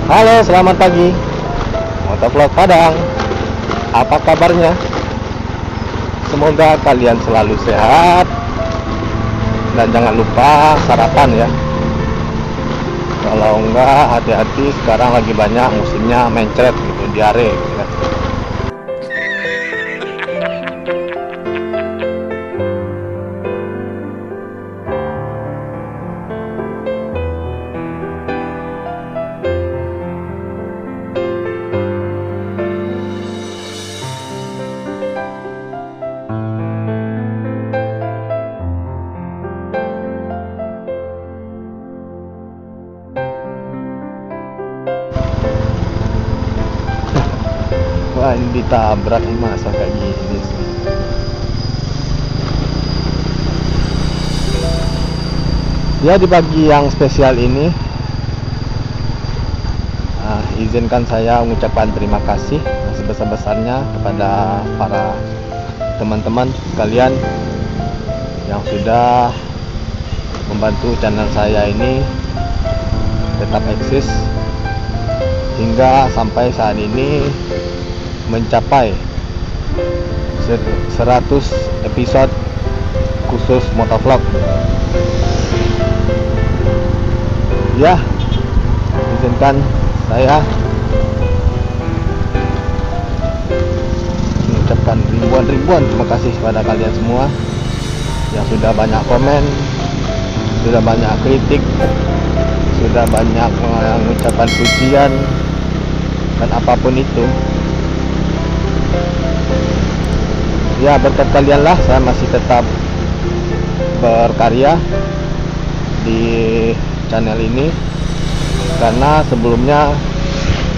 Halo, selamat pagi. Motovlog Padang. Apa kabarnya? Semoga kalian selalu sehat. Dan jangan lupa sarapan ya. Kalau enggak, hati-hati, sekarang lagi banyak musimnya mencret gitu, diare gitu kan. Wah, ini ditabrak masa kayak gini sih. Ya, di pagi yang spesial ini izinkan saya mengucapkan terima kasih sebesar-besarnya kepada para teman-teman sekalian yang sudah membantu channel saya ini tetap eksis hingga sampai saat ini mencapai 100 episode khusus motovlog. Ya, izinkan saya mengucapkan ribuan terima kasih kepada kalian semua yang sudah banyak komen, sudah banyak kritik, sudah banyak mengucapkan pujian dan apapun itu. Ya, berkat kalianlah saya masih tetap berkarya di channel ini, karena sebelumnya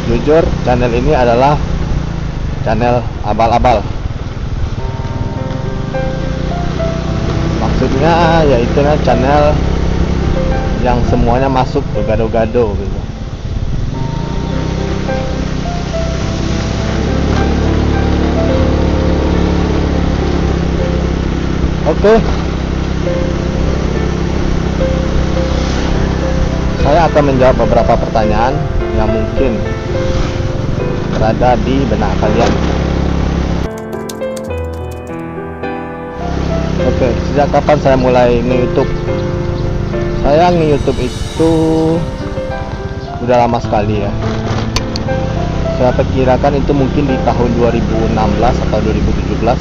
jujur channel ini adalah channel abal-abal. Maksudnya yaitu channel yang semuanya masuk ke gado-gado gitu. Oke. Saya akan menjawab beberapa pertanyaan yang mungkin berada di benak kalian. Oke, sejak kapan saya mulai nge-YouTube? Saya nge-YouTube itu udah lama sekali ya. Saya perkirakan itu mungkin di tahun 2016 atau 2017.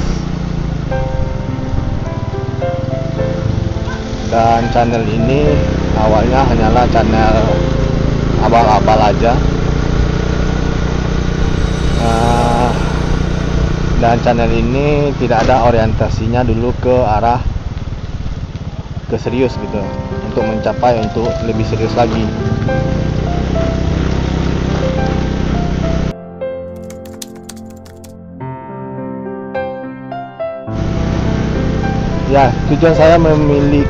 Dan channel ini awalnya hanyalah channel abal-abal aja, dan channel ini tidak ada orientasinya dulu ke arah ke serius gitu, untuk mencapai untuk lebih serius lagi. Ya, tujuan saya memilih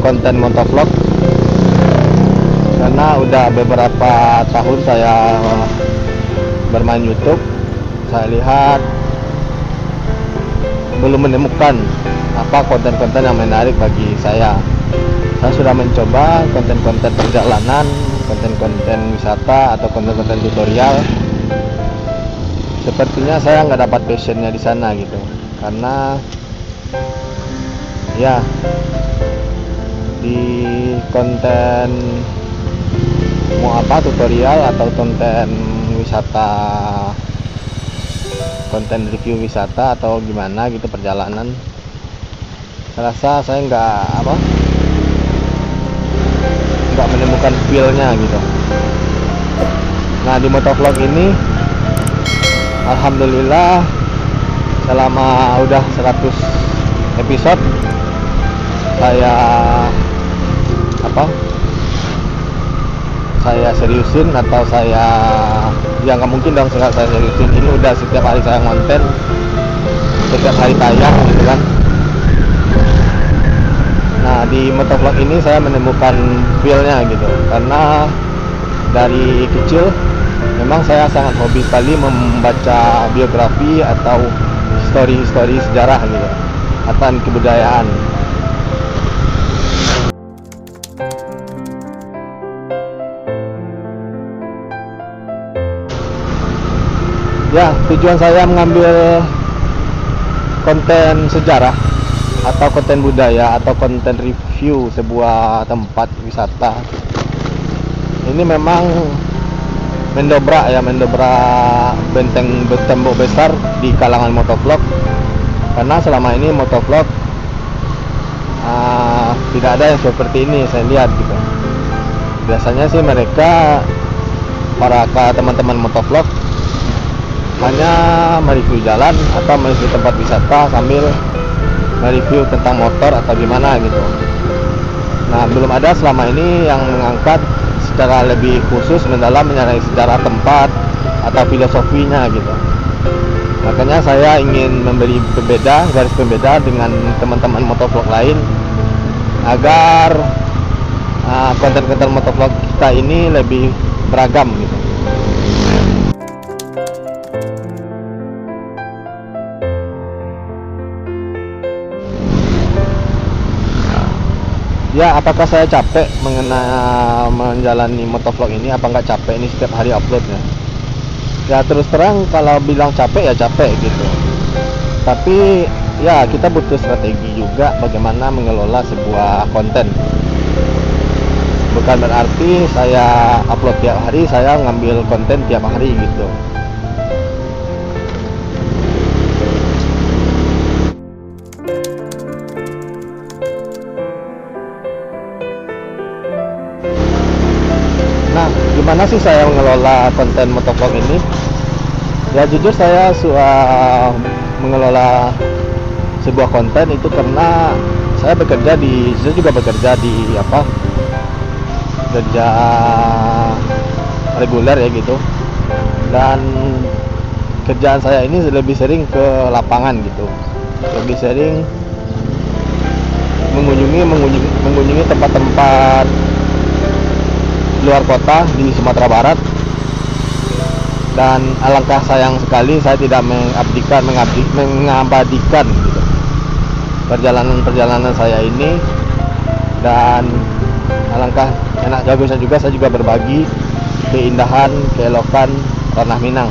konten motovlog karena udah beberapa tahun saya bermain YouTube. Saya lihat belum menemukan konten-konten yang menarik bagi saya. Saya sudah mencoba konten-konten perjalanan, konten-konten wisata, atau konten-konten tutorial. Sepertinya saya nggak dapat passionnya di sana gitu, karena ya di konten mau tutorial atau konten wisata, konten review wisata atau gimana gitu perjalanan, saya rasa saya nggak menemukan feel-nya gitu. Nah, di motovlog ini alhamdulillah selama udah 100 episode saya seriusin, atau ya nggak mungkin dong saya seriusin. Ini udah setiap hari saya konten, setiap hari tayang gitu kan. Nah, di motovlog ini saya menemukan feel-nya gitu, karena dari kecil memang saya sangat hobi sekali membaca biografi atau histori sejarah gitu, atau kebudayaan. Ya, tujuan saya mengambil konten sejarah atau konten budaya atau konten review sebuah tempat wisata ini memang mendobrak benteng tembok besar di kalangan motovlog, karena selama ini motovlog tidak ada yang seperti ini saya lihat gitu. Biasanya sih mereka para teman-teman motovlog hanya mereview jalan atau mereview tempat wisata sambil mereview tentang motor atau gimana gitu. Nah, belum ada selama ini yang mengangkat secara lebih khusus mendalam mengenai sejarah tempat atau filosofinya gitu. Makanya saya ingin memberi garis pembeda dengan teman-teman motovlog lain agar konten-konten motovlog kita ini lebih beragam gitu. Ya, apakah saya capek menjalani motovlog ini? Apa nggak capek ini setiap hari uploadnya? Ya terus terang kalau bilang capek ya capek gitu. Tapi ya kita butuh strategi juga bagaimana mengelola sebuah konten. Bukan berarti saya upload tiap hari, saya ngambil konten tiap hari gitu. Nah, gimana sih saya mengelola konten motovlog ini? Ya jujur saya mengelola sebuah konten itu karena saya juga bekerja di kerja reguler ya gitu. Dan kerjaan saya ini lebih sering ke lapangan gitu. Lebih sering mengunjungi tempat-tempat luar kota di Sumatera Barat, dan alangkah sayang sekali saya tidak mengabadikan gitu perjalanan saya ini, dan alangkah bagusnya juga saya juga berbagi keindahan, keelokan tanah Minang.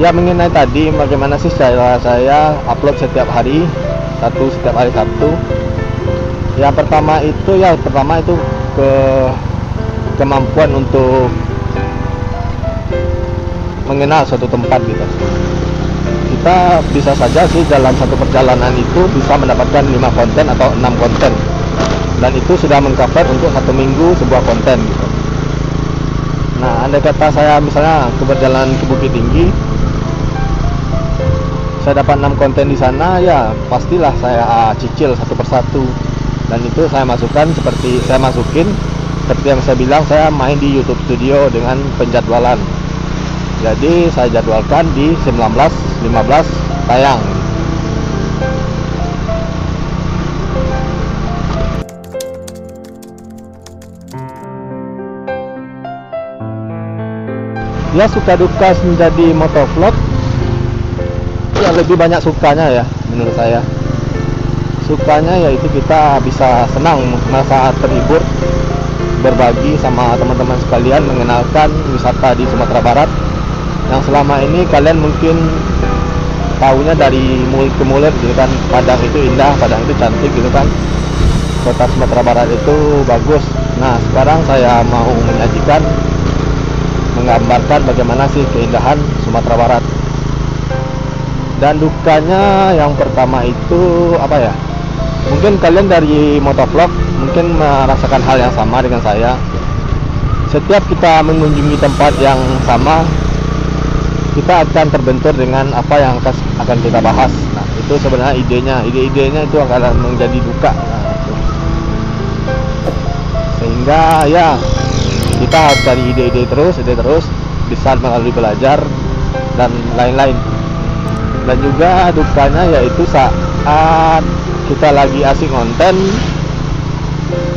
Ya, mengenai tadi bagaimana sih saya upload setiap hari Sabtu. Yang pertama itu kemampuan untuk mengenal suatu tempat gitu. Kita bisa saja sih dalam satu perjalanan itu bisa mendapatkan 5 konten atau 6 konten, dan itu sudah mengcover untuk 1 minggu sebuah konten gitu. Nah, andai kata saya misalnya perjalanan ke Bukit Tinggi, saya dapat 6 konten di sana, ya pastilah saya cicil satu persatu, dan itu saya masukin seperti yang saya bilang, saya main di YouTube Studio dengan penjadwalan. Jadi saya jadwalkan di 19.15 tayang. Ya, suka duka menjadi motovlog, ya lebih banyak sukanya ya menurut saya. Sukanya yaitu kita bisa senang, merasa terhibur, berbagi sama teman-teman sekalian, mengenalkan wisata di Sumatera Barat yang selama ini kalian mungkin tahunya dari mulut ke mulut gitu kan. Padang itu indah, Padang itu cantik gitu kan, kota Sumatera Barat itu bagus. Nah, sekarang saya mau menggambarkan bagaimana sih keindahan Sumatera Barat. Dan dukanya yang pertama itu apa ya? Mungkin kalian dari motovlog mungkin merasakan hal yang sama dengan saya. Setiap kita mengunjungi tempat yang sama, kita akan terbentur dengan apa yang akan kita bahas. Nah, itu sebenarnya ide-idenya itu akan menjadi duka. Nah, itu. Sehingga ya kita harus cari ide terus, bisa melalui belajar dan lain-lain. Dan juga dukanya yaitu saat kita lagi asik konten,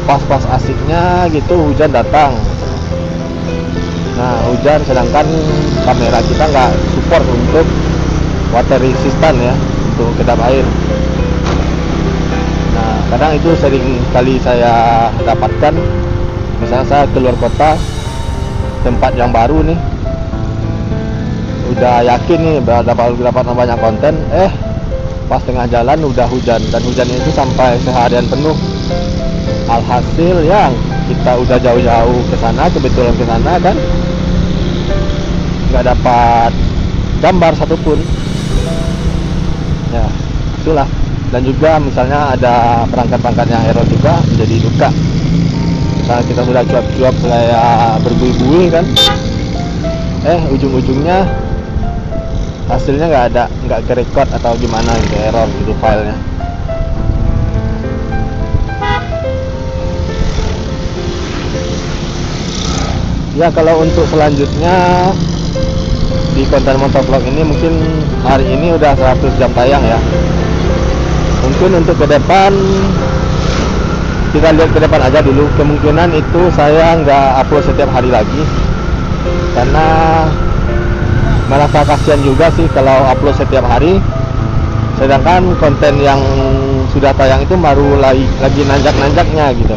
pas asiknya gitu hujan datang. Nah, hujan, sedangkan kamera kita nggak support untuk water resistant ya, untuk kedap air. Nah, Kadang itu sering kali saya dapatkan, misalnya saya keluar kota, tempat yang baru nih, udah yakin nih dapat banyak konten, pas tengah jalan udah hujan, dan hujannya itu sampai seharian penuh. Alhasil ya kita udah jauh-jauh ke sana, kebetulan ke sana kan nggak dapat gambar satupun. Ya itulah. Dan juga misalnya ada perangkat-perangkat yang error juga, jadi duka. Misalnya kita sudah cuap-cuap kayak berbuih-buih kan, ujung-ujungnya hasilnya nggak ke-record atau gimana gitu, error gitu filenya. Ya kalau untuk selanjutnya di konten motovlog ini, mungkin hari ini udah 100 jam tayang ya. Mungkin untuk ke depan, kita lihat ke depan aja dulu. Kemungkinan itu saya nggak upload setiap hari lagi, karena merasa kasihan juga sih kalau upload setiap hari, sedangkan konten yang sudah tayang itu baru lagi nanjak-nanjaknya gitu.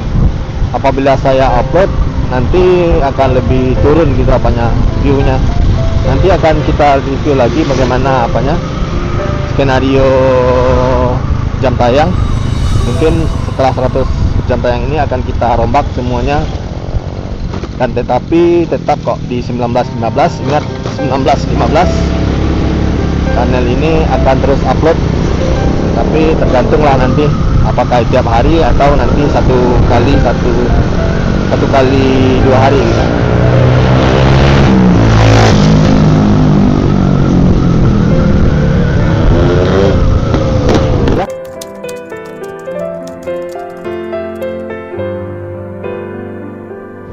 Apabila saya upload, nanti akan lebih turun gitu apanya, viewnya. Nanti akan kita review lagi bagaimana skenario jam tayang. Mungkin setelah 100 jam tayang ini akan kita rombak semuanya, dan tetapi tetap kok di 1915. Ingat, 1915 channel ini akan terus upload, tapi tergantunglah nanti apakah tiap hari atau nanti satu kali 2 hari gitu.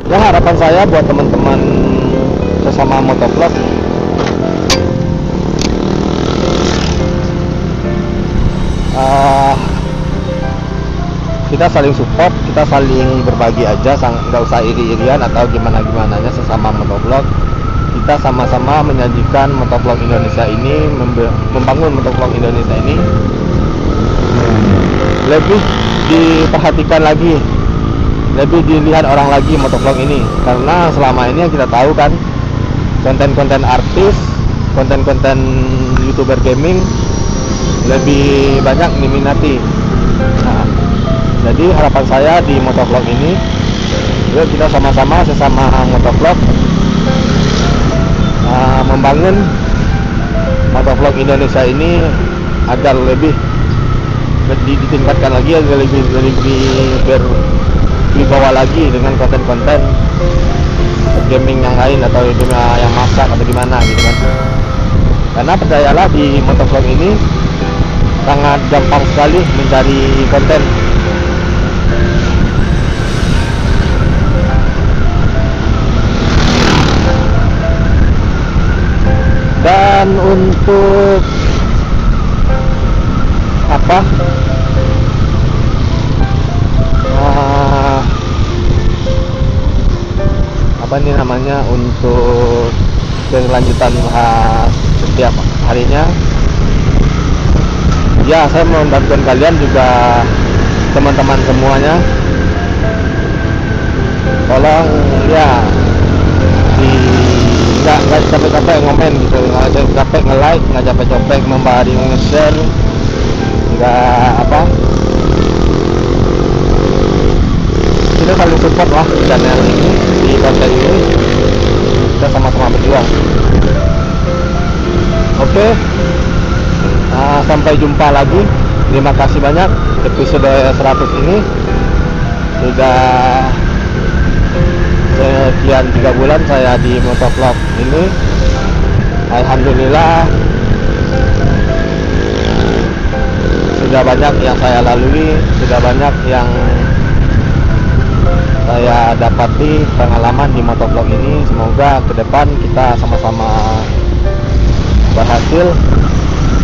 Ya, harapan saya buat teman-teman sesama motovlog, kita saling support, kita saling berbagi aja, nggak usah iri-irian atau gimana-gimananya sesama motovlog. Kita sama-sama menyajikan motovlog Indonesia ini, membangun motovlog Indonesia ini lebih diperhatikan lagi, lebih dilihat orang lagi motovlog ini. Karena selama ini yang kita tahu kan, konten-konten artis, konten-konten YouTuber gaming lebih banyak diminati. Nah, jadi harapan saya di motovlog ini, yuk kita sama-sama sesama motovlog membangun motovlog Indonesia ini agar lebih ditingkatkan lagi, agar lebih berwibawa lagi dengan konten-konten gaming yang lain, atau yang masak atau gimana gitu kan. Karena percayalah, di motovlog ini sangat gampang sekali mencari konten. Dan untuk untuk kelanjutan setiap harinya, ya saya membantu kalian juga, teman-teman semuanya, tolong ya nggak capek-capek ngomen gitu, nggak capek nge-like, nggak capek-capek memberi nge-share, kita saling support lah di channel ini, di konten ini, kita sama-sama berjuang. Oke. Sampai jumpa lagi. Terima kasih banyak. Episode 100 ini sudah sekian 3 bulan saya di motovlog ini. Alhamdulillah sudah banyak yang saya lalui, sudah banyak yang saya dapati pengalaman di motovlog ini. Semoga ke depan kita sama-sama berhasil,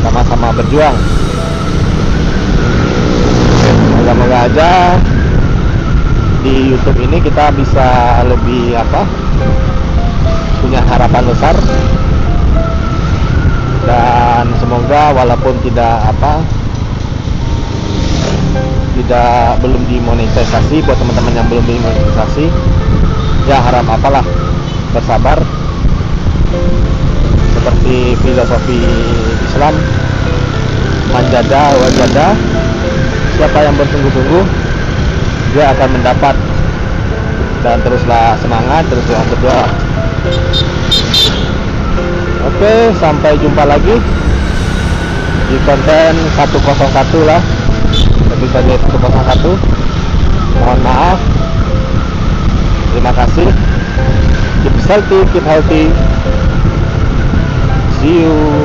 sama-sama berjuang. Moga-moga aja di YouTube ini kita bisa lebih punya harapan besar, dan semoga walaupun tidak belum dimonetisasi. Buat teman-teman yang belum dimonetisasi, ya harap apalah, bersabar. Seperti filosofi Islam, manjada wajada, siapa yang bersungguh-sungguh dia akan mendapat. Dan teruslah semangat, teruslah berdoa. Oke, sampai jumpa lagi di konten 101 lah, episode 101. Mohon maaf, terima kasih. Keep healthy, see you.